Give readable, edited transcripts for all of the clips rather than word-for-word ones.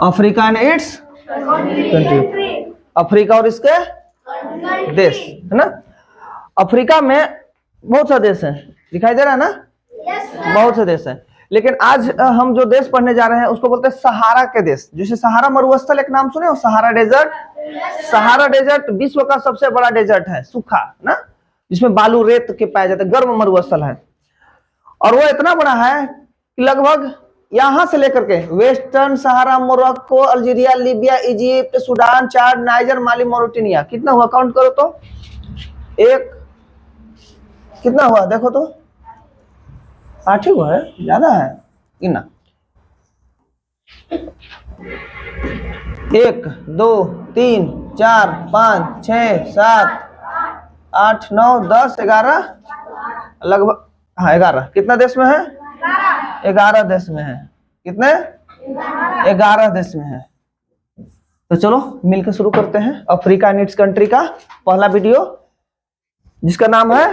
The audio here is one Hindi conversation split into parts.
Africa and it's country, Africa और इसके देश है ना। अफ्रीका में बहुत सा देश है, दिखाई दे रहा है ना। बहुत से देश है, लेकिन आज हम जो देश पढ़ने जा रहे हैं उसको बोलते हैं सहारा के देश। जैसे सहारा मरुस्थल एक नाम सुने हो, सहारा डेजर्ट। सहारा डेजर्ट विश्व का सबसे बड़ा डेजर्ट है, सूखा ना, जिसमें बालू रेत के पाए जाते, गर्म मरुस्थल है। और वो इतना बड़ा है कि लगभग यहां से लेकर के Western Sahara, Morocco, Algeria, Libya, Egypt, Sudan, Chad, Niger, Mali, Mauritania, कितना हुआ काउंट करो तो। एक कितना हुआ देखो तो, 8 ही हुआ है, ज्यादा है गिनना। 1 2 3 4 5 6 7 8 9 10 11 लगभग, हाँ 11। कितना देश में है? 11 देश में है। कितने? 11 देश में है। तो चलो मिलकर शुरू करते हैं अफ्रीका एंड इट्स कंट्री का पहला वीडियो, जिसका नाम है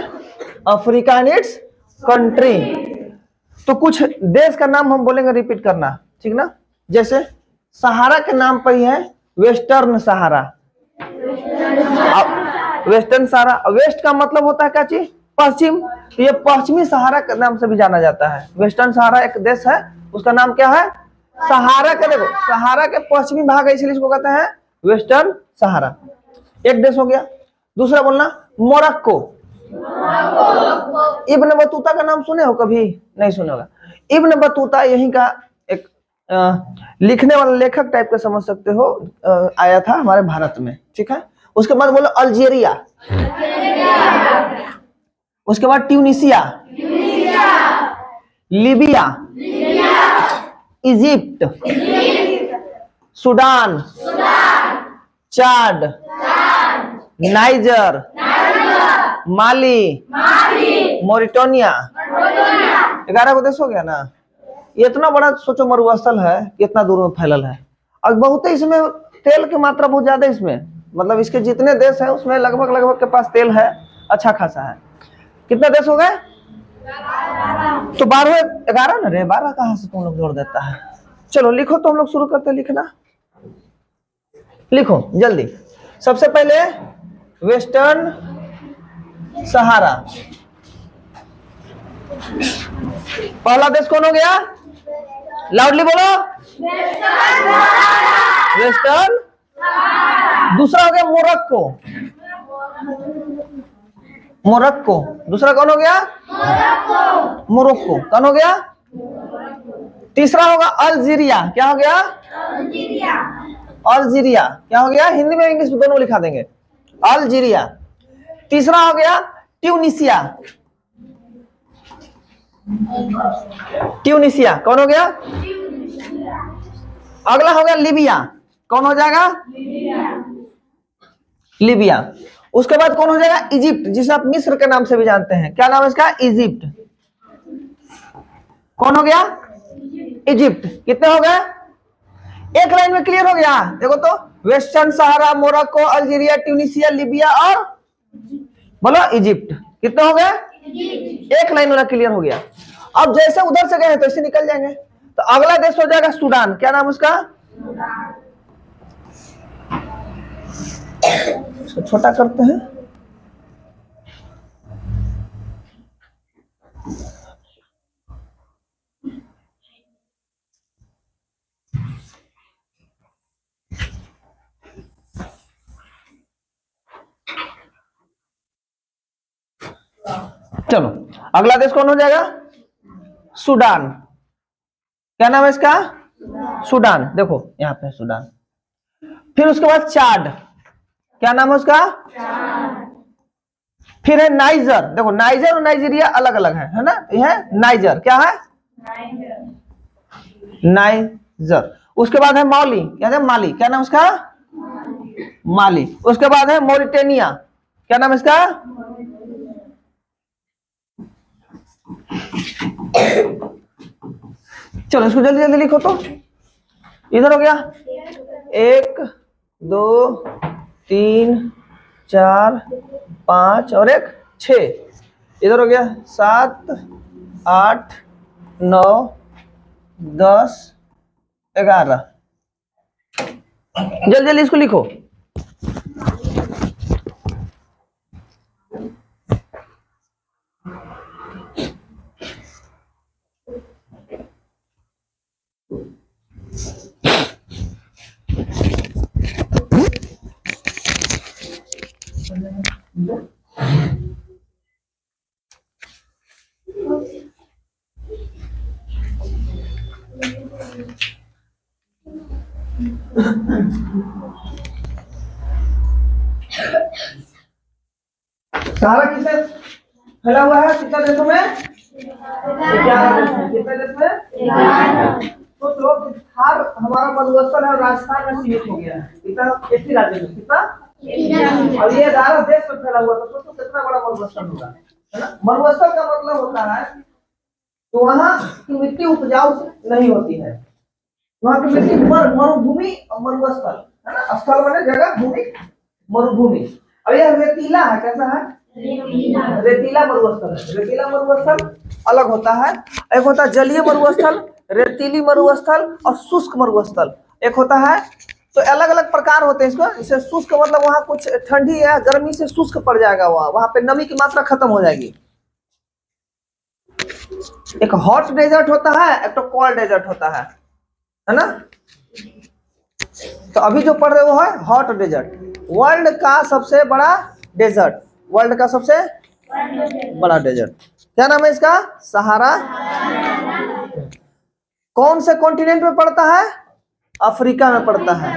अफ्रीका एंड इट्स कंट्री। तो कुछ देश का नाम हम बोलेंगे, रिपीट करना, ठीक ना। जैसे सहारा के नाम पर ही है वेस्टर्न सहारा। वेस्टर्न सहारा, वेस्ट का मतलब होता है क्या चीज? पश्चिम। ये पश्चिमी सहारा के नाम से भी जाना जाता है। वेस्टर्न सहारा एक देश है, उसका नाम क्या है? सहारा के, देखो सहारा के पश्चिमी भाग है, इसलिए इसको कहते हैं वेस्टर्न सहारा। एक देश हो गया। दूसरा बोलना मोरक्को। इब्न बतूता का नाम सुने हो कभी? नहीं सुने होगा। इब्न बतूता यहीं का एक लिखने वाला लेखक टाइप का समझ सकते हो, आया था हमारे भारत में, ठीक है। उसके बाद बोलो अल्जीरिया, उसके बाद Tunisia, Libya, Egypt, Sudan, Chad, Niger, Mali, Mauritania. 11 को देश हो गया ना। इतना बड़ा सोचो मरुस्थल है, कितना दूर में फैलल है। और बहुत ही इसमें तेल की मात्रा बहुत ज्यादा है इसमें, मतलब इसके जितने देश है उसमें लगभग के पास तेल है, अच्छा खासा है। कितने देश हो गए? तो 12, 11 ना रे, 12 कहां से तुम लोग जोड़ देता है। चलो लिखो, तो हम लोग शुरू करते हैं लिखना। लिखो जल्दी। सबसे पहले वेस्टर्न सहारा, पहला देश कौन हो गया? लाउडली बोलो, वेस्टर्न। दूसरा हो गया मोरक्को, मोरक्को। दूसरा कौन हो गया? मोरक्को। कौन हो गया? तीसरा होगा अल्जीरिया। क्या हो गया? अल्जीरिया। क्या हो गया? हिंदी में इंग्लिश में दोनों लिखा देंगे, अल्जीरिया। तीसरा हो गया ट्यूनिसिया, ट्यूनिसिया। कौन हो गया? अगला हो गया लीबिया। कौन हो जाएगा? लीबिया। उसके बाद कौन हो जाएगा? इजिप्ट, जिसे आप मिस्र के नाम से भी जानते हैं। क्या नाम है इसका? इजिप्ट। कौन हो गया? इजिप्ट। कितने हो गए? एक लाइन में क्लियर हो गया। देखो तो, western Sahara, Morocco, Algeria, Tunisia, Libya और बोलो इजिप्ट। कितने हो गए? एक लाइन वाला क्लियर हो गया। अब जैसे उधर से गए तो ऐसे निकल जाएंगे। तो अगला देश हो जाएगा सूडान। क्या नाम उसका? छोटा करते हैं। चलो अगला देश कौन हो जाएगा? सूडान। क्या नाम है इसका? सूडान। देखो यहाँ पे सूडान। फिर उसके बाद चाड। क्या नाम है उसका? फिर है नाइजर। देखो नाइजर और नाइजीरिया अलग अलग है ना। यह है नाइजर। क्या है? नाइजर। उसके बाद है माली। क्या है? माली। क्या नाम उसका? माली। उसके बाद है मोरिटानिया। क्या नाम इसका? चलो इसको जल्दी जल्दी लिखो तो। इधर हो गया 1 2 3 4 5 और 1 6। इधर हो गया 7 8 9 10 11। जल्दी जल्दी इसको लिखो। सारा किससे फैला हुआ है? कितने देशों में? 11 देश में। कितने देश में? 11। तो लोग बिहार हमारा मरुस्थल है और राजस्थान में सीमित हो गया है। कितना? 80 राज्य में। कितना? और ये 11 देश में फैला हुआ, तो सोचो कितना बड़ा मरुस्थल होगा, है ना। मरुस्थल का मतलब होता है तो वहाँ की मिट्टी उपजाऊ नहीं होती है, वहाँ की मिट्टी मरुभूमि और मरुस्थल, है ना। स्थल माने जगह, भूमि मरुभूमि। अब यह रेतीला है, कैसा है? रेतीला मरुस्थल है। रेतीला मरुस्थल अलग होता है। एक होता है जलीय मरुस्थल, रेतीली मरुस्थल और शुष्क मरुस्थल एक होता है। तो अलग अलग प्रकार होते हैं इसको। जैसे शुष्क मतलब वहाँ कुछ ठंडी है, गर्मी से शुष्क पड़ जाएगा, वहाँ पे नमी की मात्रा खत्म हो जाएगी। एक हॉट डेजर्ट होता है, एक तो कोल्ड डेजर्ट होता है ना। तो अभी जो पढ़ रहे वो है हॉट डेजर्ट। वर्ल्ड का सबसे बड़ा डेजर्ट, वर्ल्ड का सबसे बड़ा डेजर्ट क्या नाम है इसका? सहारा। कौन से कॉन्टिनेंट में पड़ता है? अफ्रीका में पड़ता है।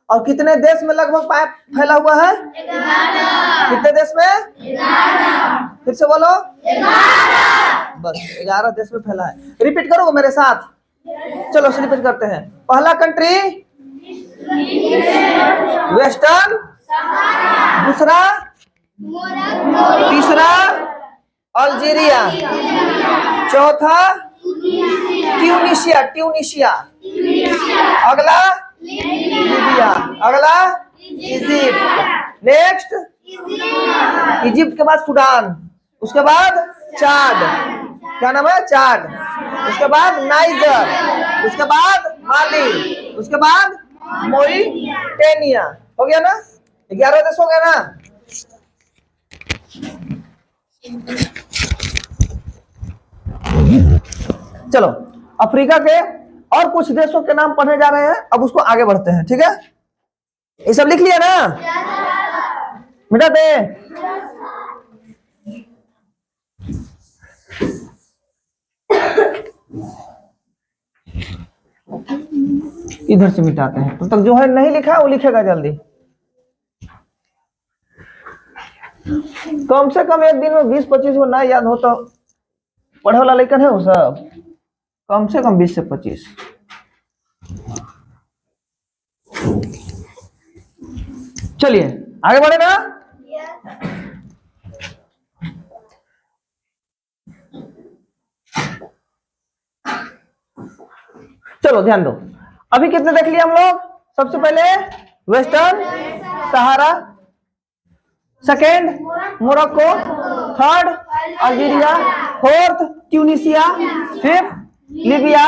और कितने देश में लगभग फैला हुआ है? 11। कितने देश में? 11। फिर से बोलो 11। बस 11 देश में फैला है। रिपीट करोगे मेरे साथ? चलो रिपीट करते हैं। पहला कंट्री वेस्टर्न, दूसरा, तीसरा अल्जीरिया, चौथा ट्यूनिशिया, ट्यूनिशिया, अगला लीबिया, अगला इजिप्ट, नेक्स्ट इजिप्ट के बाद सूडान, उसके बाद चाद, क्या नाम है? चाद। उसके बाद नाइजर, उसके बाद माली, उसके बाद मोरिटेनिया। हो गया ना? 11 देश हो गया ना। चलो अफ्रीका के और कुछ देशों के नाम पढ़ने जा रहे हैं। अब उसको आगे बढ़ते हैं, ठीक है? ये सब लिख लिया ना? मिटा दे। इधर से मिटाते हैं, तब तक जो है नहीं लिखा वो लिखेगा जल्दी। कम से कम एक दिन में 20-25 को ना याद हो तो पढ़े वाला लेकर है वो सब, कम से कम 20 से 25। चलिए आगे बढ़े ना। चलो ध्यान दो। अभी कितने देख लिए हम लोग? सबसे पहले Western Sahara, second Morocco, third Algeria, fourth Tunisia, fifth Libya,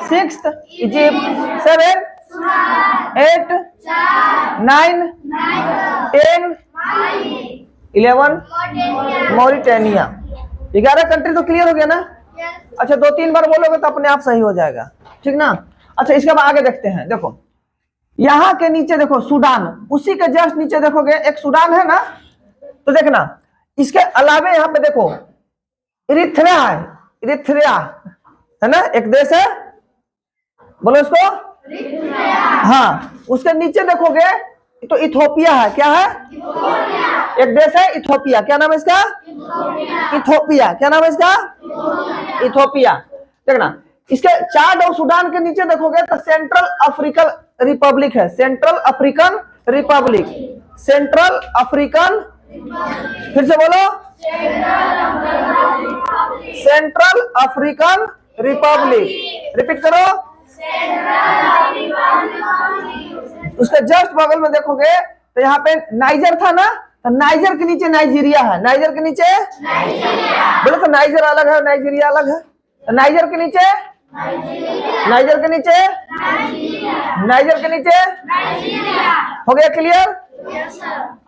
sixth Egypt, 7 8 9 10 11 Mauritania. 11 country तो क्लियर हो गया ना? अच्छा 2-3 बार बोलोगे तो अपने आप सही हो जाएगा, ठीक ना। अच्छा इसके बाद आगे देखते हैं। देखो यहाँ के नीचे देखो सूडान, उसी के जस्ट नीचे देखोगे एक सूडान है ना। तो देखना इसके अलावे यहाँ पे देखो इरिथ्रिया है, इरिथ्रिया है ना, एक देश है, बोलो इसको। हाँ उसके नीचे देखोगे तो इथोपिया है। क्या है? एक देश है इथोपिया। क्या नाम है इसका? इथोपिया। क्या नाम है इसका? इथोपिया। देखना इसके चाद और सूडान के नीचे देखोगे तो सेंट्रल अफ्रीकन रिपब्लिक है। Central African Republic, central African, फिर से बोलो, सेंट्रल अफ्रीकन रिपब्लिक। रिपीट करो। उसके जस्ट बगल में देखोगे तो यहाँ पे नाइजर था ना, तो नाइजर के नीचे नाइजीरिया है। नाइजर के नीचे बोलो तो नाइजर अलग है, नाइजीरिया अलग है। तो नाइजर के नीचे, नाइजर के नीचे, नाइजर के नीचे, हो गया क्लियर?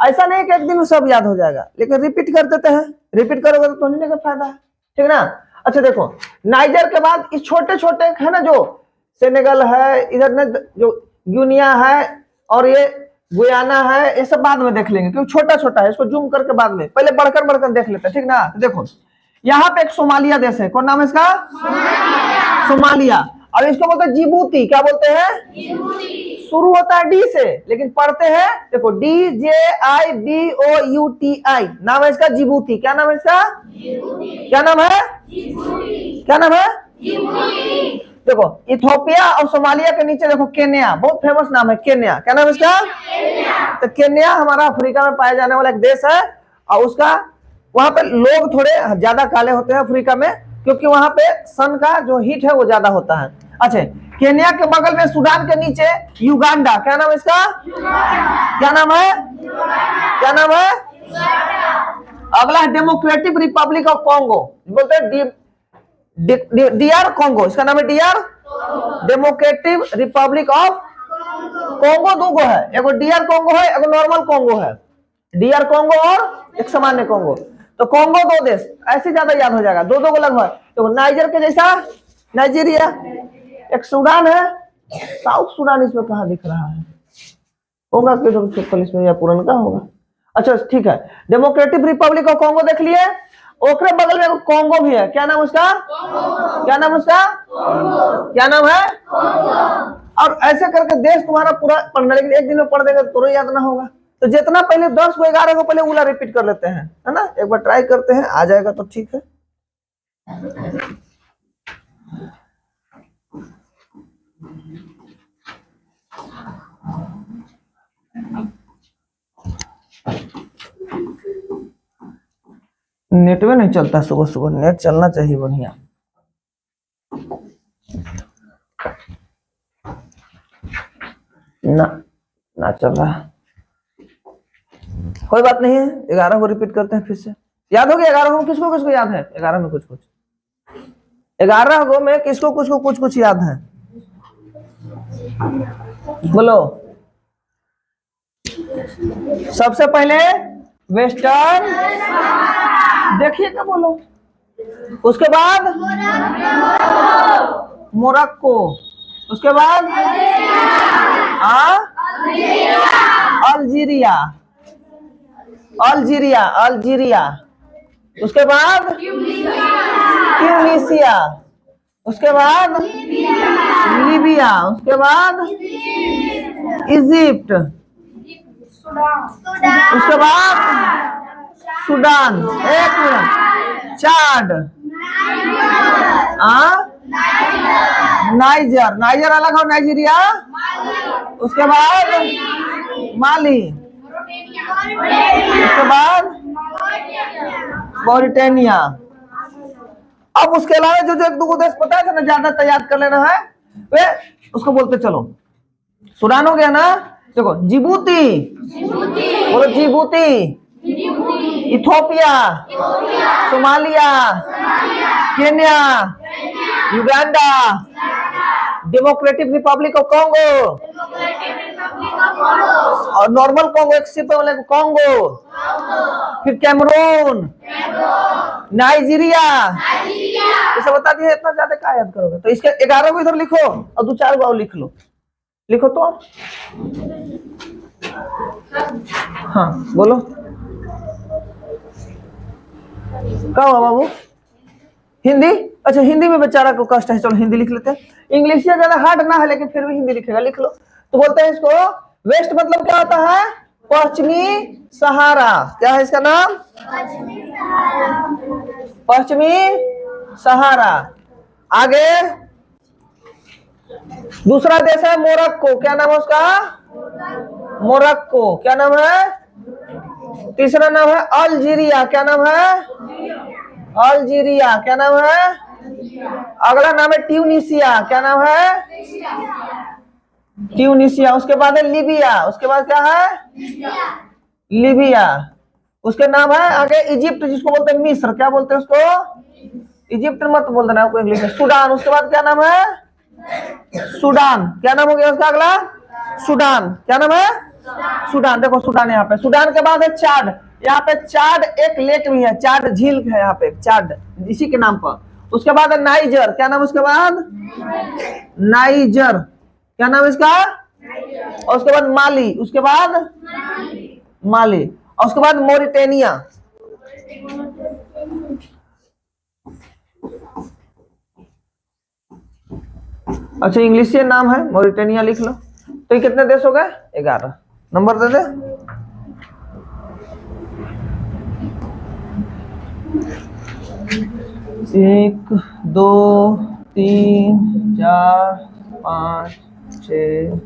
ऐसा नहीं कि एक दिन में सब याद हो जाएगा, लेकिन रिपीट कर देते हैं। रिपीट करोगे तो पढ़ने का फायदा है, ठीक ना। अच्छा देखो, नाइजर के बाद इस छोटे छोटे है ना, जो सेनेगल है, इधर में जो यूनिया है और ये गुयाना है, ये सब बाद में देख लेंगे क्योंकि छोटा छोटा है, इसको जूम करके बाद में, पहले बढ़कर बढ़कर देख लेते हैं, ठीक ना। तो देखो यहाँ पे एक सोमालिया देश है, कौन नाम है इसका? सोमालिया। और इसको बोलते हैं जिबूती। क्या बोलते हैं? शुरू होता है डी से, लेकिन पढ़ते हैं देखो DJIBOUTI, नाम है इसका जिबूती। क्या नाम है इसका? क्या नाम है? क्या नाम है? देखो इथोपिया और सोमालिया के नीचे देखो केन्या, बहुत फेमस नाम है केन्या। क्या नाम है इसका? तो केन्या हमारा अफ्रीका में पाया जाने वाला एक देश है, और उसका वहां पे लोग थोड़े ज्यादा काले होते हैं अफ्रीका में, क्योंकि वहां पे सन का जो हीट है वो ज्यादा होता है। अच्छा, केन्या के बगल में सुडान के नीचे युगांडा। क्या नाम है इसका? क्या नाम है? क्या नाम है? अगला है डेमोक्रेटिक रिपब्लिक ऑफ कॉन्गो, बोलते हैं डीआर कॉन्गो। इसका नाम है DR Democratic Republic of Congo. दो गो है, एगो डीआर कॉन्गो है, एगो नॉर्मल कॉन्गो है। डीआर कॉन्गो और एक सामान्य कॉन्गो। तो कॉन्गो दो देश, ऐसे ज्यादा याद हो जाएगा, दो दो को लगभग। तो नाइजर के जैसा नाइजीरिया, एक सूडान है, साउथ सूडान इसमें कहाँ दिख रहा है? होगा इसमें या पुराना होगा। अच्छा ठीक है, डेमोक्रेटिक रिपब्लिक ऑफ कॉन्गो देख लिए। ओकरे बगल में कॉन्गो भी है। क्या नाम उसका? क्या नाम उसका? क्या नाम है? और ऐसे करके देश तुम्हारा पूरा पढ़ना, लेकिन एक दिन में पढ़ देंगे तो याद ना होगा। तो जितना पहले 10 को 11 को पहले उला रिपीट कर लेते हैं, है ना। एक बार ट्राई करते हैं, आ जाएगा तो ठीक है। नेट में नहीं चलता, सुबह सुबह नेट चलना चाहिए बढ़िया। ना चल रहा, कोई बात नहीं है। 11 को रिपीट करते हैं फिर से। याद हो गया 11 को? किसको किसको याद है 11 में? कुछ 11 को में किसको कुछ याद है? बोलो। सबसे पहले वेस्टर्न, देखिए क्या बोलो। उसके बाद मोरक्को, उसके बाद अल्जीरिया, अल्जीरिया, अल्जीरिया। उसके बाद ट्यूनीसिया, उसके बाद लीबिया, उसके बाद इजिप्ट, उसके बाद सूडान, एक मिनट, चाड, नाइजर, नाइजर अलग हो, नाइजीरिया, उसके बाद माली, उसके बाद मॉरिटेनिया। अब उसके अलावा जो जो एक दो देश पता है ना, ज्यादा याद कर लेना है, वे उसको बोलते चलो। सूडान हो गया ना। देखो जिबूती, बोलो Djibouti, Ethiopia, Somalia, Kenya, Uganda, democratic Republic of Congo, और नॉर्मल कॉन्गो एक सिर्फ वाले कॉन्गो, फिर कैमरून, नाइजीरिया। ये सब बता दिए। इतना ज्यादा क्या याद करोगे? तो इसके 11 को इधर लिखो और 2-4 को लिख लो। लिखो तो आप। हाँ बोलो, क्या हुआ बाबू? हिंदी? अच्छा हिंदी में बेचारा को कष्ट है, चलो हिंदी लिख लेते हैं। इंग्लिश से ज्यादा हार्ड ना है, लेकिन फिर भी हिंदी लिखेगा, लिख लो। तो बोलते हैं इसको वेस्ट, मतलब क्या होता है? पश्चिमी सहारा। क्या है इसका नाम? पश्चिमी सहारा। आगे दूसरा देश है मोरक्को। क्या नाम है उसका? मोरक्को। क्या नाम है? तीसरा नाम है अल्जीरिया। क्या नाम है? अल्जीरिया। क्या नाम है? अगला नाम है ट्यूनिसिया। क्या नाम है? ट्यूनिसिया। उसके बाद है लीबिया। उसके बाद क्या है? लीबिया। उसके नाम है आगे इजिप्ट, जिसको बोलते हैं मिस्र। क्या बोलते हैं उसको? इजिप्ट मत बोल देना आपको इंग्लिश में। सूडान। उसके बाद क्या नाम है? सूडान। क्या नाम हो गया उसका अगला? सूडान। क्या नाम है? सूडान। देखो सूडान यहाँ पे। सूडान के बाद है चाड। यहाँ पे चाड एक लेक भी है, चाड झील है यहाँ पे, चाड इसी के नाम पर। उसके बाद है नाइजर। क्या नाम उसके बाद? नाइजर। क्या नाम इसका? और उसके बाद माली। उसके बाद माली। और उसके बाद मोरिटेनिया। अच्छा इंग्लिश से नाम है, मोरिटेनिया लिख लो। तो ये कितने देश हो गए? 11। नंबर दे दे। एक, दो, तीन, चार, 5, 6,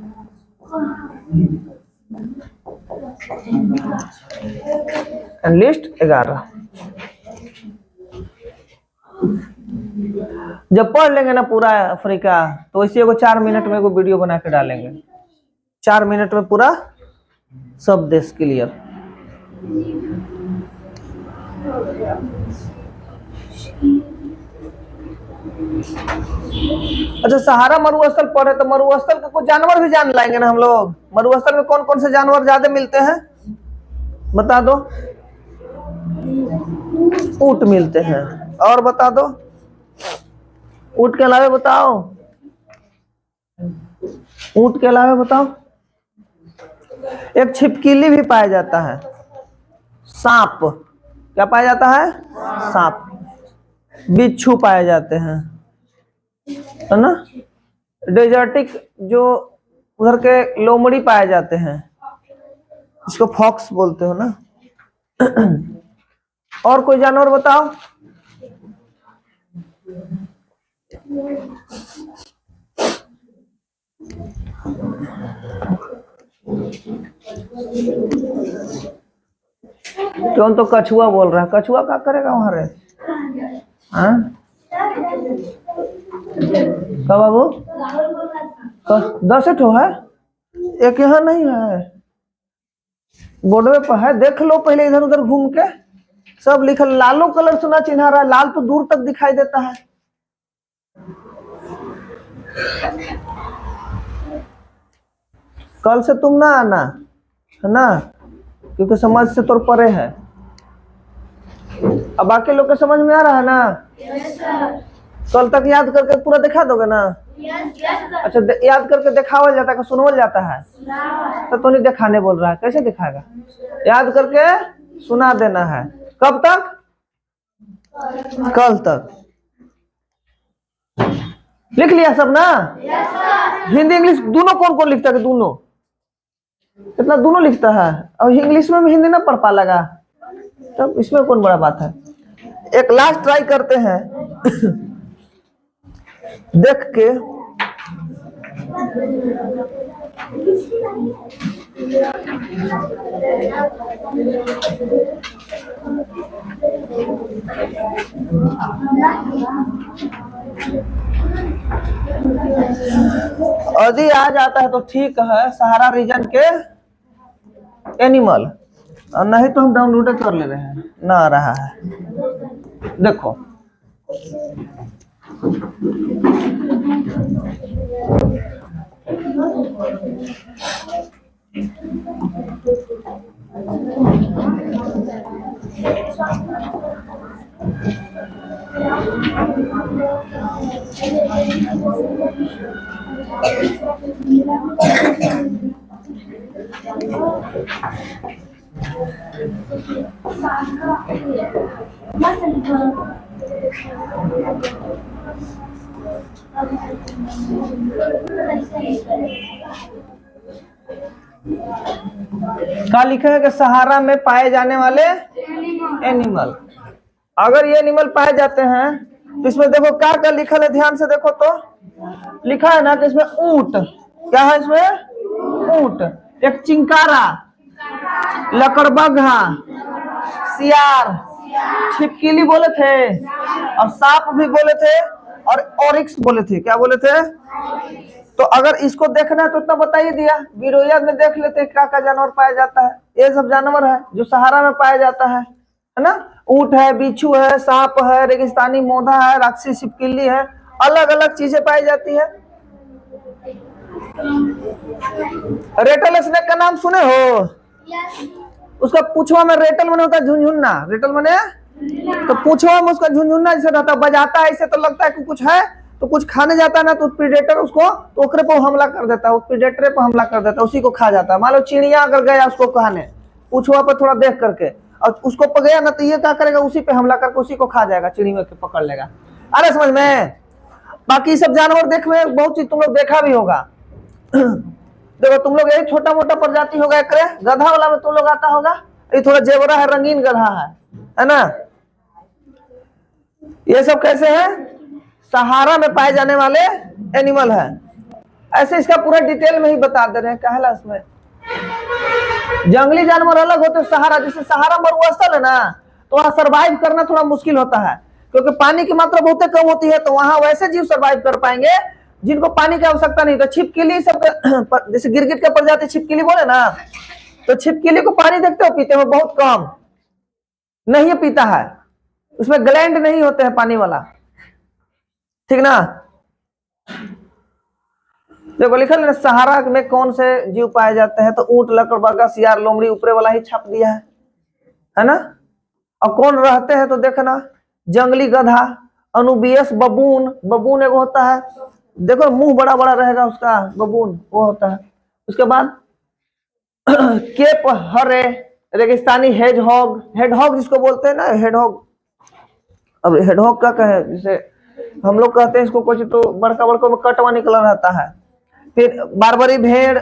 लिस्ट 11। जब पढ़ लेंगे ना पूरा अफ्रीका, तो इसी को 4 मिनट में को वीडियो बना के डालेंगे। 4 मिनट में पूरा सब देश क्लियर। अच्छा सहारा मरुस्थल पढ़े तो मरुस्थल के कुछ जानवर भी जान लाएंगे ना हम लोग। मरुस्थल में कौन कौन से जानवर ज्यादा मिलते हैं बता दो। ऊंट मिलते हैं। और बता दो, ऊंट के अलावा बताओ, ऊंट के अलावा बताओ। एक छिपकली भी पाया जाता है। सांप। क्या पाया जाता है? सांप। बिच्छू पाए जाते हैं, है ना। डेजर्टिक जो उधर के लोमड़ी पाए जाते हैं, इसको फॉक्स बोलते हो ना। और कोई जानवर बताओ। क्यों तो कछुआ बोल रहा है। कछुआ क्या करेगा वहां रे? हाँ क्या बाबू? 10 ठो है, एक यहाँ नहीं है, बोर्डवे पर है। देख लो पहले इधर उधर घूम के, सब लिखल लालो कलर से ना चिन्हा रहा है। लाल तो दूर तक दिखाई देता है। कल से तुम ना आना, है ना, क्योंकि समझ से तौर परे है। अब बाकी लोग के समझ में आ रहा है ना? कल तक याद करके पूरा दिखा दोगे ना? अच्छा याद करके दिखावल जाता है कि सुनवल जाता है? तो नहीं दिखाने बोल रहा है, कैसे दिखाएगा? याद करके सुना देना है। कब तक? कल तक। लिख लिया सब ना? हिंदी इंग्लिश दोनों कौन कौन लिखता है? दोनों कितना दोनों लिखता है। और इंग्लिश में भी हिंदी ना पढ़ पा लगा, तब इसमें कौन बड़ा बात है। एक लास्ट ट्राई करते हैं देख के। यदि आ जाता है तो ठीक है, सहारा रीजन के एनिमल, और नहीं तो हम डाउनलोड कर ले रहे हैं, ना आ रहा है। देखो क्या लिखा है कि सहारा में पाए जाने वाले एनिमल। अगर ये एनिमल पाए जाते हैं तो इसमें देखो क्या क्या लिखा है, ध्यान से देखो तो। लिखा है ना कि इसमें ऊंट, क्या है इसमें? ऊंट। एक चिंकारा, लकड़बग्घा, सियार, छिपकली बोले थे, और सांप भी बोले थे, और ऑरिक्स बोले थे। क्या बोले थे? तो अगर इसको देखना है तो इतना बता ही दिया। बिरोया में देख लेते हैं क्या क्या जानवर पाया जाता है। ये सब जानवर है जो सहारा में पाया जाता है ना। ऊंट है, बिच्छू है, सांप है, रेगिस्तानी मोधा है, राक्षसी छिपकली है, अलग अलग चीजें पाई जाती है। रेटल स्नेक का नाम सुने हो? उसका पूछवा में रेटल मने होता है झुनझुन्ना। रेटल मने तो पूछवा में उसका झुनझुन्ना जैसे रहता है, बजाता है ऐसे तो लगता है कि कुछ है। तो कुछ खाने जाता है ना तो प्रीडेटर उसको तो ओकरे पर हमला कर देता है, उस प्रीडेटर पर हमला कर देता है, उसी को खा जाता है। मान लो चिड़िया अगर गया उसको खाने पूछवा पर थोड़ा देख करके और उसको पक गया ना तो ये क्या करेगा, उसी पे हमला करके उसी को खा जाएगा, चिड़िया के पकड़ लेगा। अरे समझ में? बाकी सब जानवर देख में बहुत चीज तुम लोग देखा भी होगा। देखो तुम लोग यही छोटा मोटा प्रजाति होगा, एक गधा वाला में तुम लोग आता होगा, ये थोड़ा जेवरा है, रंगीन गधा है ना। ये सब कैसे है? सहारा में पाए जाने वाले एनिमल है। ऐसे इसका पूरा डिटेल में ही बता दे रहे हैं। कहला इसमें जंगली जानवर अलग होते हैं सहारा, जैसे सहारा मरुस्थल है ना तो वहां सरवाइव करना थोड़ा मुश्किल होता है क्योंकि पानी की मात्रा बहुत कम होती है। तो वहां वैसे जीव सरवाइव कर पाएंगे जिनको पानी की आवश्यकता नहीं। तो छिपकली सब जैसे गिरगिट का प्रजाति छिपकली बोले ना, तो छिपकली को पानी देखते हो पीते हो बहुत कम, नहीं पीता है, उसमें ग्लैंड नहीं होते हैं पानी वाला, ठीक ना। देखो लिखा है सहारा में कौन से जीव पाए जाते हैं, तो ऊंट, लकड़बग्गा, सियार, लोमड़ी, ऊपरे वाला ही छाप दिया है ना। और कौन रहते हैं तो देखना, जंगली गधा, अनुबियस बबून, बबून एगो होता है, देखो मुंह बड़ा बड़ा रहेगा उसका, बबून वो होता है। उसके बाद केप हरे, रेगिस्तानी हेडहॉग, हेडहॉग जिसको बोलते हैं ना, हेडहॉग। अब हेडहॉग का कहे, जैसे हम लोग कहते हैं इसको कुछ तो बड़का बड़का में कटवा निकला रहता है। फिर बारबरी भेड़,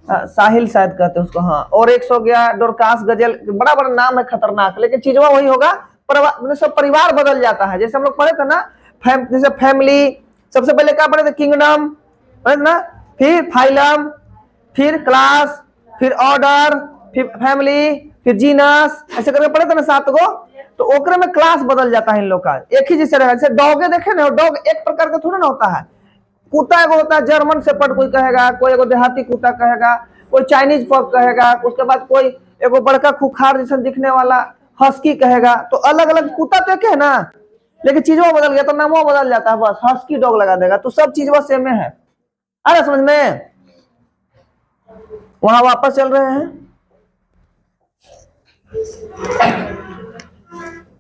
साहिल शायद कहते हैं उसको, हाँ। और एक सौ गया डोरकास गजल, बड़ा बड़ा नाम है खतरनाक, लेकिन चीजवा वही होगा, सब परिवार बदल जाता है। जैसे हम लोग पढ़े थे ना, जैसे फैमिली, सबसे पहले क्या पढ़े थे? किंगडम, पढ़े ना, फिर फाइलम, फिर क्लास, फिर ऑर्डर, फिर फैमिली, फिर जीनस, ऐसे करके पढ़े थे ना 7 गो। तो ओकरे में क्लास बदल जाता है इन लोग का, एक ही जैसे रहेगा। जैसे डॉगे देखे ना, डॉग एक प्रकार का थोड़ा ना होता है। कुत्ता एगो होता है जर्मन शेपर्ड कोई कहेगा, कोई एगो देहाती कुत्ता कहेगा, कोई चाइनीज पग कहेगा, उसके बाद कोई एगो बड़का खुखार जैसा दिखने वाला हस्की कहेगा। तो अलग अलग कुत्ता तो एक है ना, लेकिन चीजों बदल गया तो नामों बदल जाता है, बस हस्की डॉग लगा देगा। तो सब चीज बस सेम में है। अरे समझ में? वहां वापस चल रहे हैं,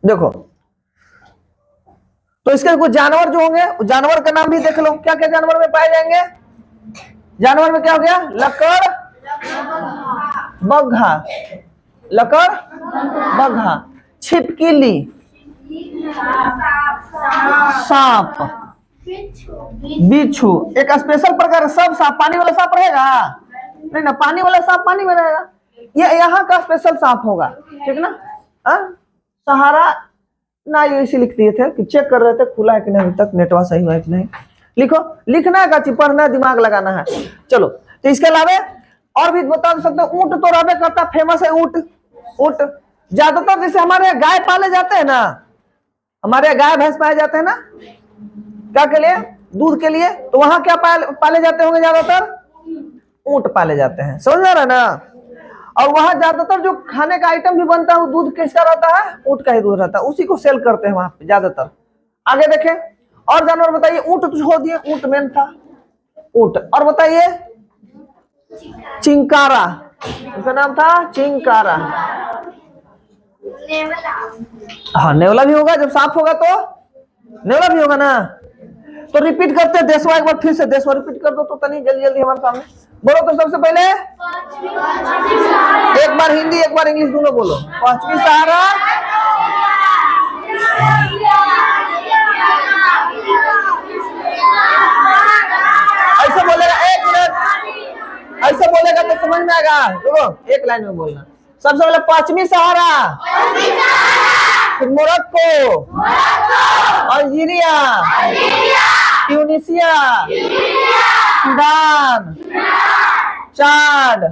देखो। तो इसके कुछ जानवर जो होंगे, जानवर का नाम भी देख लो, क्या क्या जानवर में पाए जाएंगे। जानवर में क्या हो गया? लकड़ बग्घा, लकड़ बग्घा, छिपकली, सांप, बिच्छू, एक स्पेशल प्रकार सब सांप, पानी वाला सांप रहेगा नहीं ना, पानी वाला सांप पानी में रहेगा, ये यहाँ का स्पेशल सांप होगा, ठीक ना। सहारा ना, ये इसी लिख दिए थे कि चेक कर रहे थे खुला है कि नहीं, अभी तक नेटवर्क सही है कि नहीं। लिखो, लिखना है, पढ़ना है, दिमाग लगाना है। चलो, तो इसके अलावा और भी बता सकते हो। ऊंट तो रहबे करता, फेमस है ऊंट। ऊंट ज्यादातर जैसे हमारे यहाँ गाय पाले जाते हैं ना, हमारे यहाँ गाय भैंस पाए जाते हैं ना, क्या के लिए? दूध के लिए। तो वहां क्या पाले जाते होंगे? ज्यादातर ऊंट पाले जाते हैं, समझ में आ रहा है ना। और वहां ज्यादातर जो खाने का आइटम भी बनता है वो दूध किसका रहता है? ऊंट का ही दूध रहता है, उसी को सेल करते हैं वहां पे ज्यादातर। आगे देखें, और जानवर बताइए। ऊंट तो हो दिए, ऊंट मेन था, ऊंट। और बताइए, चिंकारा, उसका नाम था चिंकारा। हाँ, नेवला भी होगा, जब सांप होगा तो नेवला भी होगा ना। तो रिपीट करते हैं देशवा, एक बार फिर से देशवा रिपीट कर दो तो तनी जल्दी जल्दी हमारे सामने बोलो। तो सबसे पहले एक बार हिंदी एक बार इंग्लिश दोनों बोलो। पश्चिमी सहारा, ऐसा बोलेगा, 1 मिनट, ऐसा बोलेगा तो समझ में आएगा। देखो एक लाइन में बोलना। सबसे पहले पश्चिमी सहारा, फिर Morocco, Algeria, Tunisia, Sudan, Chad,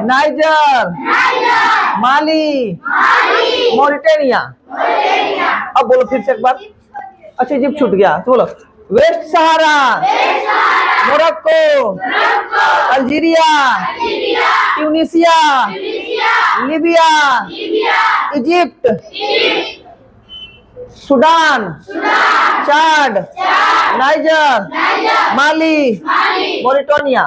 Niger, माली, मॉरिटेनिया। अब बोलो फिर से एक बार, अच्छा इजिप्ट छूट गया तो बोलो West Sahara, Morocco, Algeria, Tunisia, Libya, Egypt, Sudan, Chad, Niger, Mali, Mauritania,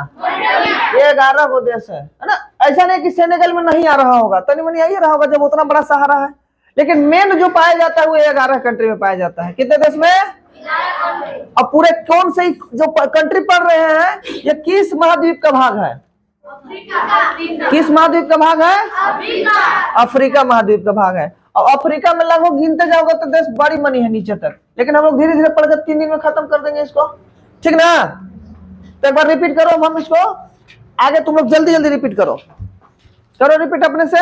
ये 11 वो देश है ना। ऐसा नहीं कि सेनेगल में नहीं आ रहा होगा, तनी मनी आ ही रहा होगा जब उतना बड़ा सहारा है, लेकिन मेन जो पाया जाता है वो 11 कंट्री में पाया जाता है। कितने देश में? अब पूरे कौन से जो कंट्री पढ़ रहे हैं ये किस महाद्वीप का भाग है? किस महाद्वीप का भाग है? अफ्रीका महाद्वीप का भाग है। और अफ्रीका में लगभग गिनते जाओगे तो देश बड़ी मनी है नीचे तक, लेकिन हम लोग धीरे धीरे पढ़कर 3 दिन में खत्म कर देंगे इसको, ठीक ना। तो एक बार रिपीट करो, हम इसको आगे तुम लोग जल्दी जल्दी रिपीट करो रिपीट अपने से।